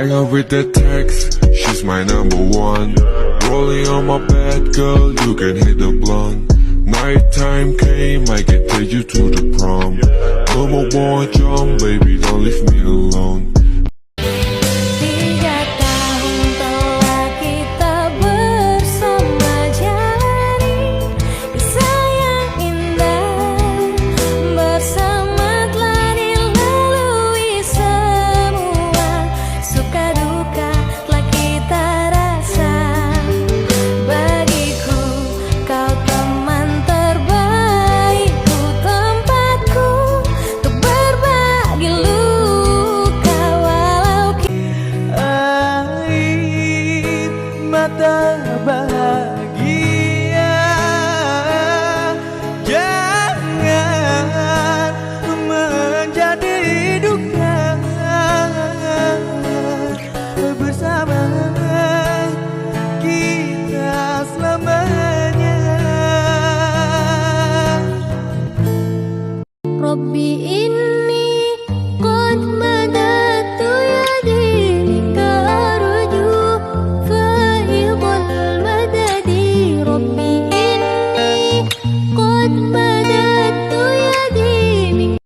Hang out with that text, she's my number one. Rolling on my bed, girl, you can hit the blunt. Nighttime came, I can take you to the prom. No more jump, baby, don't leave me alone.